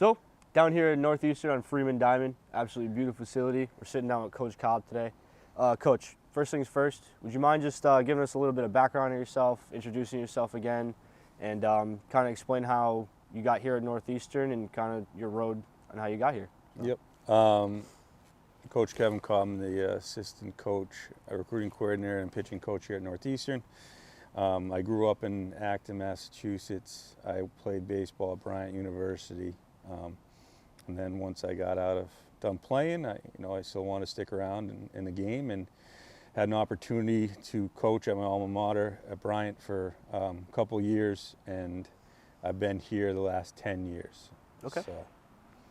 So, down here at Northeastern on Freeman Diamond, absolutely beautiful facility. We're sitting down with Coach Cobb today. Coach, first things first, would you mind just giving us a little bit of background on yourself, introducing yourself again, and kind of explain how you got here at Northeastern and kind of your road and how you got here? Yep. Coach Kevin Cobb, I'm the assistant coach, recruiting coordinator, and pitching coach here at Northeastern. I grew up in Acton, Massachusetts. I played baseball at Bryant University, and then once I got done playing, I still wanted to stick around in the game, and had an opportunity to coach at my alma mater at Bryant for a couple years, and I've been here the last 10 years. Okay. So.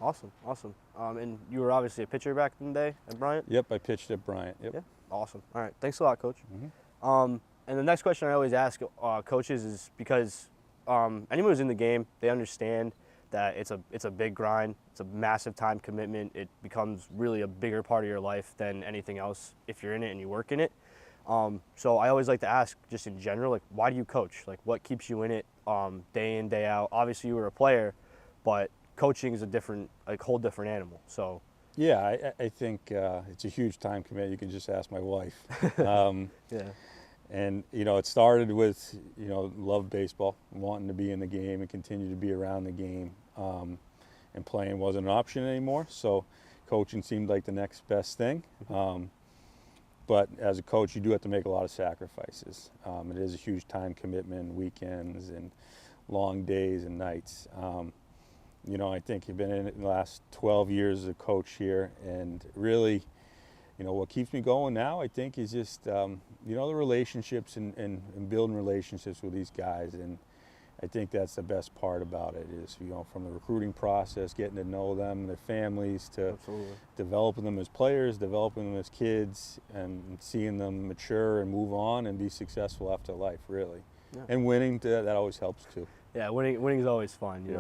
Awesome. And you were obviously a pitcher back in the day at Bryant? Yep, I pitched at Bryant. Yep. Yeah. Awesome. All right. Thanks a lot, Coach. Mm-hmm. And the next question I always ask coaches is because anyone who's in the game, they understand that it's a big grind. It's a massive time commitment. It becomes really a bigger part of your life than anything else if you're in it and you work in it. So I always like to ask, just in general, like, why do you coach? Like, what keeps you in it day in, day out? Obviously, you were a player, but coaching is a whole different animal. So yeah, I think it's a huge time commitment. You can just ask my wife. yeah. And it started with love baseball, wanting to be in the game and continue to be around the game, and playing wasn't an option anymore. So coaching seemed like the next best thing. But as a coach, you do have to make a lot of sacrifices. It is a huge time commitment, weekends and long days and nights. I think you've been in it in the last 12 years as a coach here, and really, what keeps me going now, I think, is just, the relationships and building relationships with these guys. And I think that's the best part about it is, from the recruiting process, getting to know them, their families, to Absolutely. developing them as players, developing them as kids, and seeing them mature and move on and be successful after life, really. Yeah. And winning, that always helps too. Yeah, winning is always fun, you Yeah.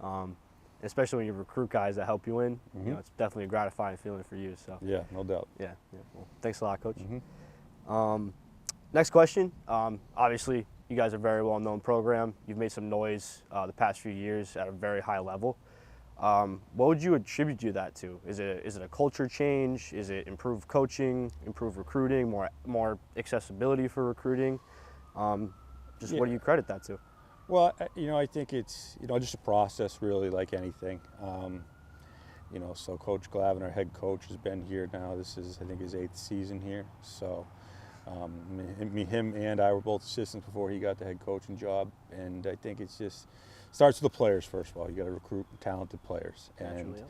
know. Especially when you recruit guys that help you win. Mm-hmm. It's definitely a gratifying feeling for you. So Yeah, no doubt. yeah. Well, thanks a lot, Coach. Mm-hmm. Next question. Obviously, you guys are a very well-known program. You've made some noise the past few years at a very high level. What would you attribute that to? Is it a culture change? Is it improved coaching, improved recruiting, more accessibility for recruiting? What do you credit that to? Well, I think it's, just a process, really, like anything. So Coach Glavin, our head coach, has been here now. This is, I think, his 8th season here. So him and I were both assistants before he got the head coaching job. And I think it's just starts with the players, first of all. You got to recruit talented players. Naturally, yeah.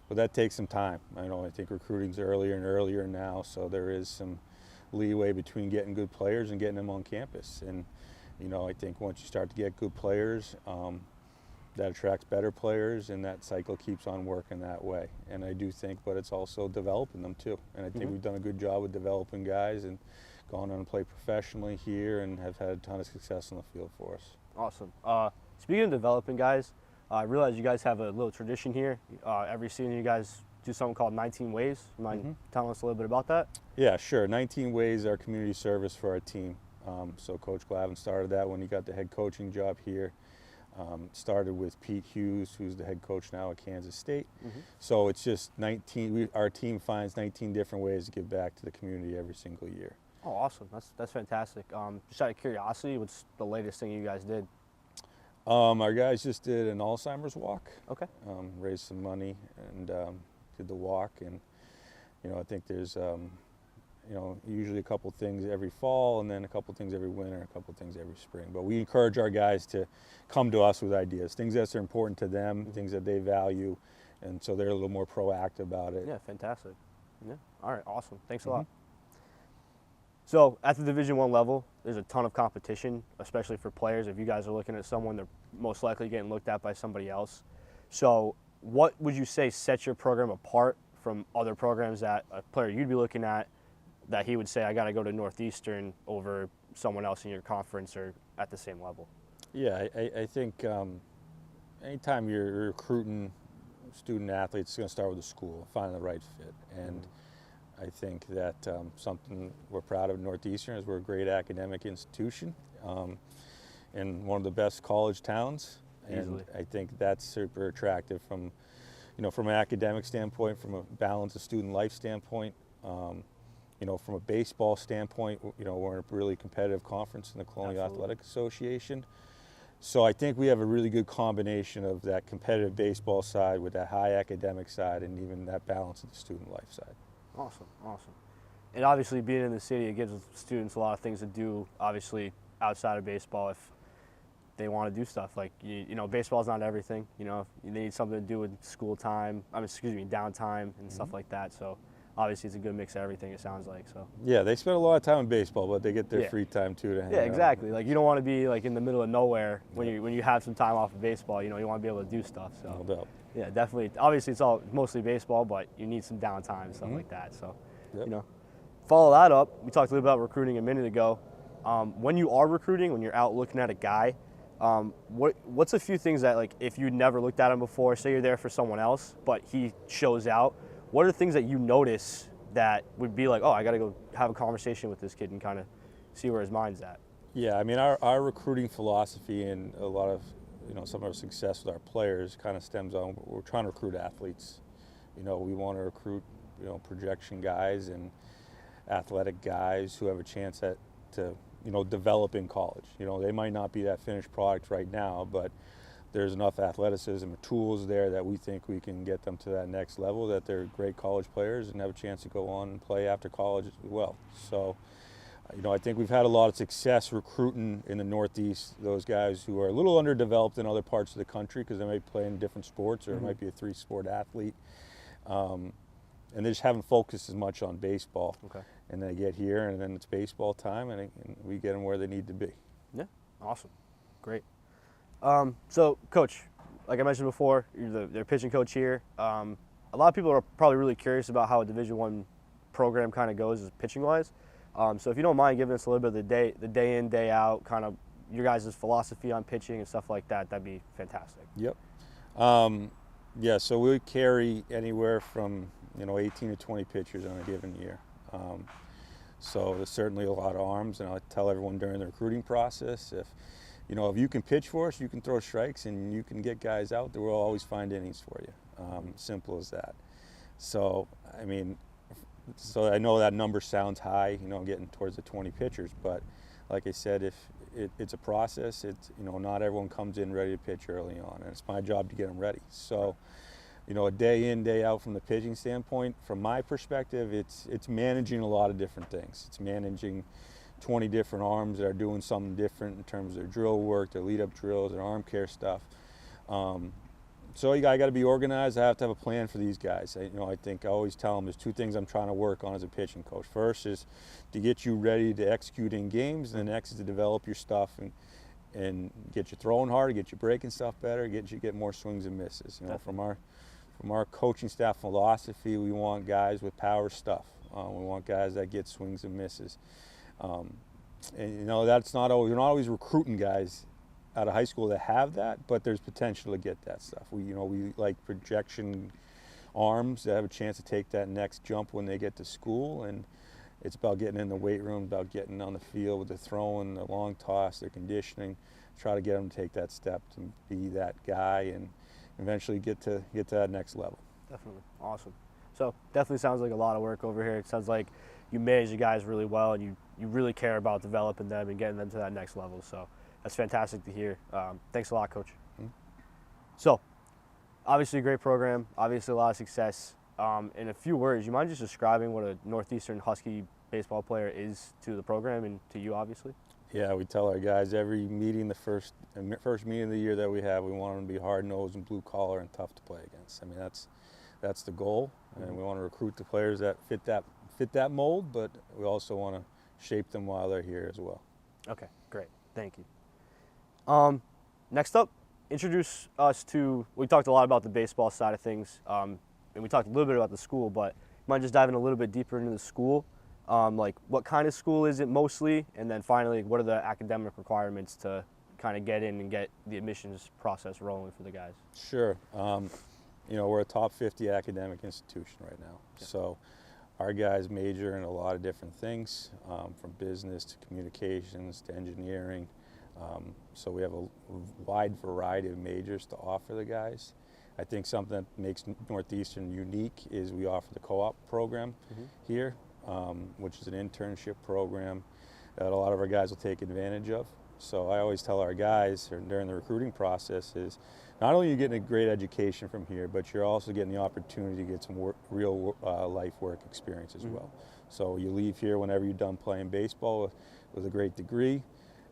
But that takes some time. I think recruiting's earlier and earlier now, so there is some leeway between getting good players and getting them on campus. And I think once you start to get good players, that attracts better players, and that cycle keeps on working that way. And I do think, but it's also developing them too. And I think we've done a good job with developing guys and gone on and played professionally here and have had a ton of success on the field for us. Awesome. Speaking of developing guys, I realize you guys have a little tradition here. Every season you guys do something called 19 Ways. You mind telling us a little bit about that? Yeah, sure. 19 Ways are community service for our team. So Coach Glavin started that when he got the head coaching job here. Started with Pete Hughes, who's the head coach now at Kansas State. So it's just 19. Our team finds 19 different ways to give back to the community every single year. Oh, awesome! That's fantastic. Just out of curiosity, what's the latest thing you guys did? Our guys just did an Alzheimer's walk. Okay. Raised some money and did the walk, and I think there's usually a couple things every fall, and then a couple things every winter, and a couple things every spring. But we encourage our guys to come to us with ideas, things that are important to them, things that they value, and so they're a little more proactive about it. Yeah, fantastic. Yeah. All right, awesome. Thanks a lot. So at the Division I level, there's a ton of competition, especially for players. If you guys are looking at someone, they're most likely getting looked at by somebody else. So what would you say sets your program apart from other programs that a player you'd be looking at that he would say, I got to go to Northeastern over someone else in your conference or at the same level? Yeah, I think anytime you're recruiting student athletes, it's going to start with the school, finding the right fit. And I think that something we're proud of at Northeastern is we're a great academic institution in one of the best college towns And Easily. I think that's super attractive from, from an academic standpoint, from a balance of student life standpoint. From a baseball standpoint, we're in a really competitive conference in the Colonial Absolutely. Athletic Association. So I think we have a really good combination of that competitive baseball side with that high academic side and even that balance of the student life side. Awesome. And obviously being in the city, it gives students a lot of things to do, obviously, outside of baseball if they want to do stuff. Like, baseball's not everything. They need something to do with school time, downtime and stuff like that. So obviously it's a good mix of everything, it sounds like. So Yeah, they spend a lot of time in baseball, but they get their Yeah. free time too to hang yeah, out. exactly. Like, you don't want to be like in the middle of nowhere when you have some time off of baseball. You want to be able to do stuff. So No doubt. yeah, definitely. Obviously, it's all mostly baseball, but you need some downtime and stuff like that. So, Yep. follow that up. We talked a little about recruiting a minute ago. When you are recruiting, when you're out looking at a guy, what's a few things that, like, if you never looked at him before, say you're there for someone else, but he shows out, what are the things that you notice that would be like, oh, I got to go have a conversation with this kid and kind of see where his mind's at? Yeah, I mean, our recruiting philosophy and a lot of, some of our success with our players kind of stems on we're trying to recruit athletes. We want to recruit, projection guys and athletic guys who have a chance to develop in college. They might not be that finished product right now, but there's enough athleticism and tools there that we think we can get them to that next level, that they're great college players and have a chance to go on and play after college as well. So, I think we've had a lot of success recruiting in the Northeast those guys who are a little underdeveloped in other parts of the country because they might play in different sports or might be a 3-sport athlete. And they just haven't focused as much on baseball. Okay. And they get here, and then it's baseball time, and we get them where they need to be. Yeah, awesome. Great. So, Coach, like I mentioned before, you're the pitching coach here. A lot of people are probably really curious about how a Division I program kind of goes pitching-wise. So if you don't mind giving us a little bit of the day in, day out, kind of your guys' philosophy on pitching and stuff like that, that'd be fantastic. Yep. Yeah, so we carry anywhere from 18 to 20 pitchers on a given year. So there's certainly a lot of arms, and I tell everyone during the recruiting process, if you can pitch for us, you can throw strikes, and you can get guys out there, we'll always find innings for you. Simple as that. So, I mean, I know that number sounds high, getting towards the 20 pitchers, but like I said, if it's a process, not everyone comes in ready to pitch early on, and it's my job to get them ready. So, a day in, day out from the pitching standpoint, from my perspective, it's managing a lot of different things. It's managing 20 different arms that are doing something different in terms of their drill work, their lead-up drills, their arm care stuff. So I got to be organized. I have to have a plan for these guys. I think I always tell them there's two things I'm trying to work on as a pitching coach. First is to get you ready to execute in games, and the next is to develop your stuff and get you throwing harder, get you breaking stuff better, get more swings and misses. From our coaching staff philosophy, we want guys with power stuff. We want guys that get swings and misses. And that's not always, you're not always recruiting guys out of high school that have that, but there's potential to get that stuff. We like projection arms that have a chance to take that next jump when they get to school, and it's about getting in the weight room, about getting on the field with the throwing, the long toss, their conditioning, try to get them to take that step to be that guy and eventually get to that next level. Definitely. Awesome. So definitely sounds like a lot of work over here. It sounds like you manage the guys really well, and you really care about developing them and getting them to that next level. So that's fantastic to hear. Thanks a lot, Coach. Mm-hmm. So obviously a great program, obviously a lot of success. In a few words, you mind just describing what a Northeastern Husky baseball player is to the program and to you, obviously? Yeah, we tell our guys every meeting, the first meeting of the year that we have, we want them to be hard-nosed and blue-collar and tough to play against. I mean, that's the goal, and we want to recruit the players that fit that mold, but we also want to shape them while they're here as well. Okay, great. Thank you. Next up, introduce us to, we talked a lot about the baseball side of things, and we talked a little bit about the school, but you mind just diving a little bit deeper into the school? Like, what kind of school is it mostly? And then finally, what are the academic requirements to kind of get in and get the admissions process rolling for the guys? Sure. We're a top 50 academic institution right now. Yeah. So our guys major in a lot of different things, from business to communications to engineering. So we have a wide variety of majors to offer the guys. I think something that makes Northeastern unique is we offer the co-op program here, which is an internship program that a lot of our guys will take advantage of. So I always tell our guys during the recruiting process is not only are you getting a great education from here, but you're also getting the opportunity to get some real life work experience as well. So you leave here whenever you're done playing baseball with a great degree,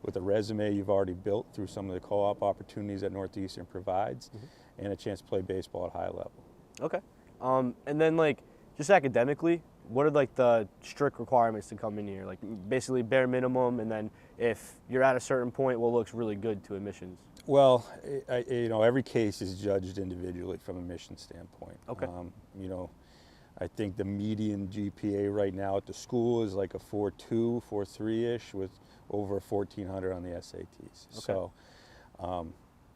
with a resume you've already built through some of the co-op opportunities that Northeastern provides, and a chance to play baseball at high level. Okay. And then, like, just academically, what are, like, the strict requirements to come in here? Like, basically bare minimum, and then if you're at a certain point, what looks really good to admissions? Well, every case is judged individually from a mission standpoint. Okay. I think the median GPA right now at the school is like a 4.2, 4.3-ish with over 1,400 on the SATs. Okay. So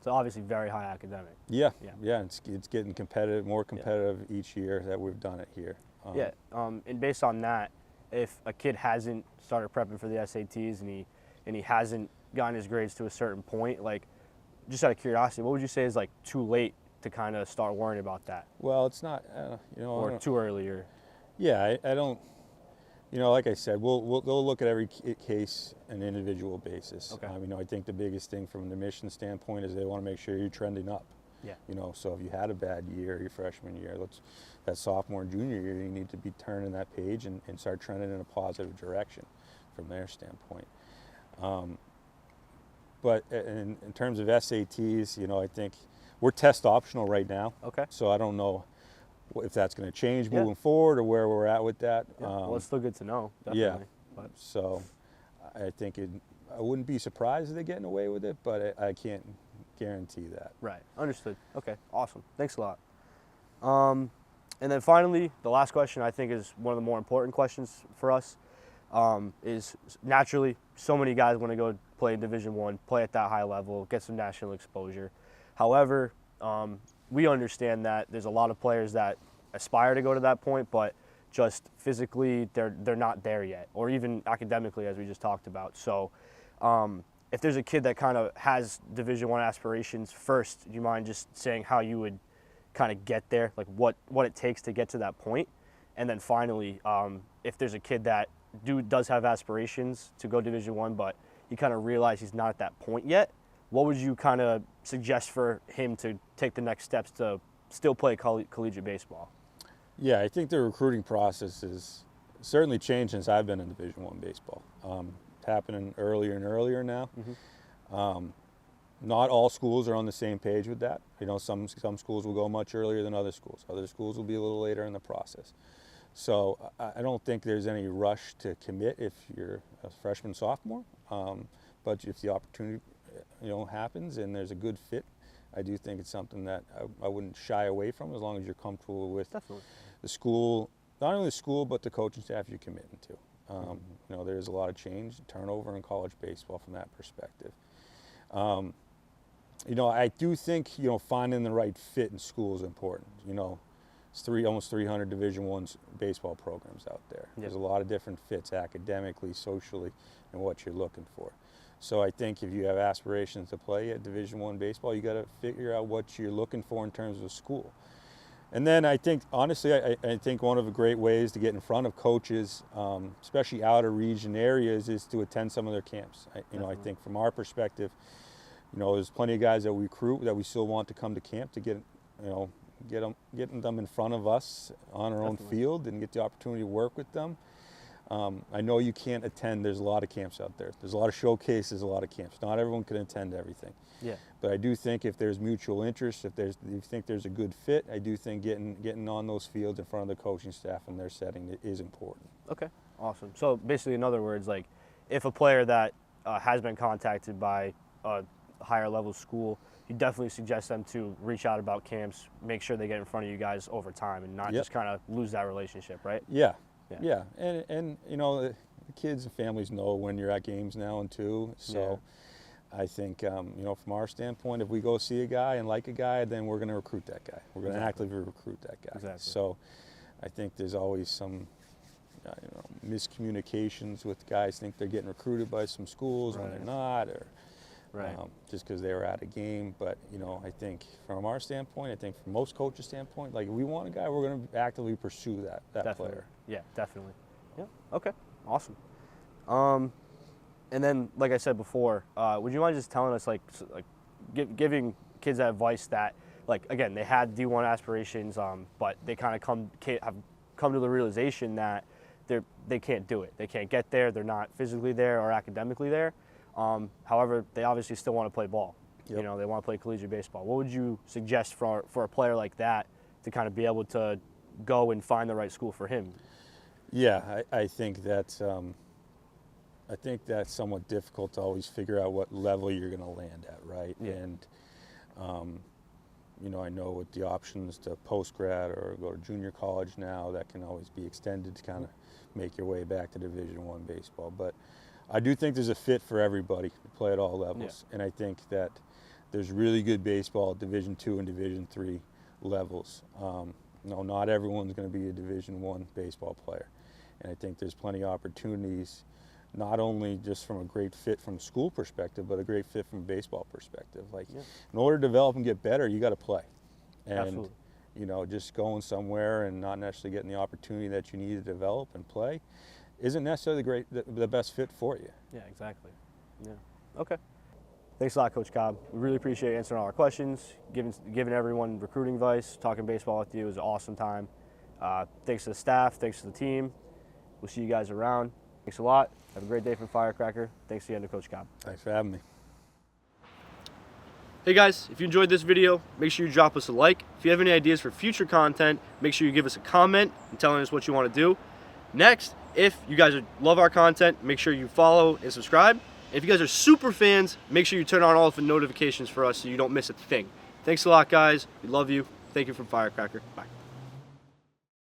obviously very high academic. Yeah. It's getting competitive, more competitive each year that we've done it here. And based on that, if a kid hasn't started prepping for the SATs and he hasn't gotten his grades to a certain point, like, just out of curiosity, what would you say is, like, too late to kind of start worrying about that? Well, it's not, or too early, or. Yeah, I don't. Like I said, we'll look at every case on an individual basis. Okay. I think the biggest thing from an admission standpoint is they want to make sure you're trending up. Yeah. So if you had a bad year, your freshman year, that sophomore and junior year, you need to be turning that page and start trending in a positive direction from their standpoint. But in terms of SATs, I think we're test optional right now. Okay. So I don't know if that's going to change moving forward or where we're at with that. Yeah. Well, it's still good to know, definitely. Yeah. But. So I think I wouldn't be surprised if they're getting away with it, but I can't guarantee that. Right. Understood. Okay. Awesome. Thanks a lot. And then finally, the last question I think is one of the more important questions for us. Is naturally so many guys want to go play in Division I, play at that high level, get some national exposure. However, we understand that there's a lot of players that aspire to go to that point, but just physically they're not there yet, or even academically, as we just talked about. So if there's a kid that kind of has Division I aspirations, first, do you mind just saying how you would kind of get there, like what it takes to get to that point? And then finally, if there's a kid that does have aspirations to go Division I, but he kind of realizes he's not at that point yet, what would you kind of suggest for him to take the next steps to still play collegiate baseball? Yeah, I think the recruiting process has certainly changed since I've been in Division I baseball. It's happening earlier and earlier now. Not all schools are on the same page with that. Some schools will go much earlier than other schools. Other schools will be a little later in the process. So I don't think there's any rush to commit if you're a freshman, sophomore. But if the opportunity happens and there's a good fit, I do think it's something that I wouldn't shy away from, as long as you're comfortable with the school, not only the school, but the coaching staff you're committing to. There's a lot of change, turnover in college baseball from that perspective. I do think, finding the right fit in school is important. It's almost 300 Division I baseball programs out there. There's a lot of different fits academically, socially, and what you're looking for. So I think if you have aspirations to play at Division I baseball, you got to figure out what you're looking for in terms of school. And then I think, honestly, I think one of the great ways to get in front of coaches, especially outer region areas, is to attend some of their camps. I think from our perspective, there's plenty of guys that we recruit that we still want to come to camp to getting them in front of us on our own field and get the opportunity to work with them. I know you can't attend. There's a lot of camps out there. There's a lot of showcases, a lot of camps. Not everyone can attend everything. Yeah. But I do think if there's mutual interest, if you think there's a good fit, I do think getting on those fields in front of the coaching staff and their setting is important. Okay, awesome. So basically, in other words, like if a player that has been contacted by a higher level school, you definitely suggest them to reach out about camps, make sure they get in front of you guys over time, and not just kind of lose that relationship, right? Yeah. And the kids and families know when you're at games now and too. So I think from our standpoint, if we go see a guy and like a guy, then we're going to recruit that guy. We're going to actively recruit that guy. Exactly. So I think there's always some miscommunications with guys think they're getting recruited by some schools when they're not, or Right. Just because they were out of game. But, you know, I think from our standpoint, I think from most coaches' standpoint, like if we want a guy, we're going to actively pursue that Definitely. player. Yeah, definitely. Yeah. Okay. Awesome. And then, like I said before, would you mind just telling us, giving kids that advice that, like, again, they had D1 aspirations, but they kind of have come to the realization that they can't do it. They can't get there. They're not physically there or academically there. However, they obviously still want to play ball. Yep. You know, they want to play collegiate baseball. What would you suggest for a player like that to kind of be able to go and find the right school for him? Yeah, I think that's somewhat difficult to always figure out what level you're going to land at, right? Yeah. And you know, I know with the options to post-grad or go to junior college now, that can always be extended to kind of make your way back to Division I baseball. But I do think there's a fit for everybody to play at all levels. Yeah. And I think that there's really good baseball at Division II and Division III levels. No, not everyone's going to be a Division I baseball player. And I think there's plenty of opportunities, not only just from a great fit from a school perspective, but a great fit from a baseball perspective. Like, in order to develop and get better, you got to play. And, Absolutely. you know, just going somewhere and not necessarily getting the opportunity that you need to develop and play isn't necessarily the best fit for you. Yeah, exactly. Yeah. Okay. Thanks a lot, Coach Cobb. We really appreciate answering all our questions, giving everyone recruiting advice, talking baseball with you. It was an awesome time. Thanks to the staff. Thanks to the team. We'll see you guys around. Thanks a lot. Have a great day from Firecracker. Thanks again to Coach Cobb. Thanks for having me. Hey guys, if you enjoyed this video, make sure you drop us a like. If you have any ideas for future content, make sure you give us a comment and telling us what you want to do. Next, if you guys love our content, make sure you follow and subscribe. And if you guys are super fans, make sure you turn on all the notifications for us so you don't miss a thing. Thanks a lot, guys. We love you. Thank you from Firecracker. Bye.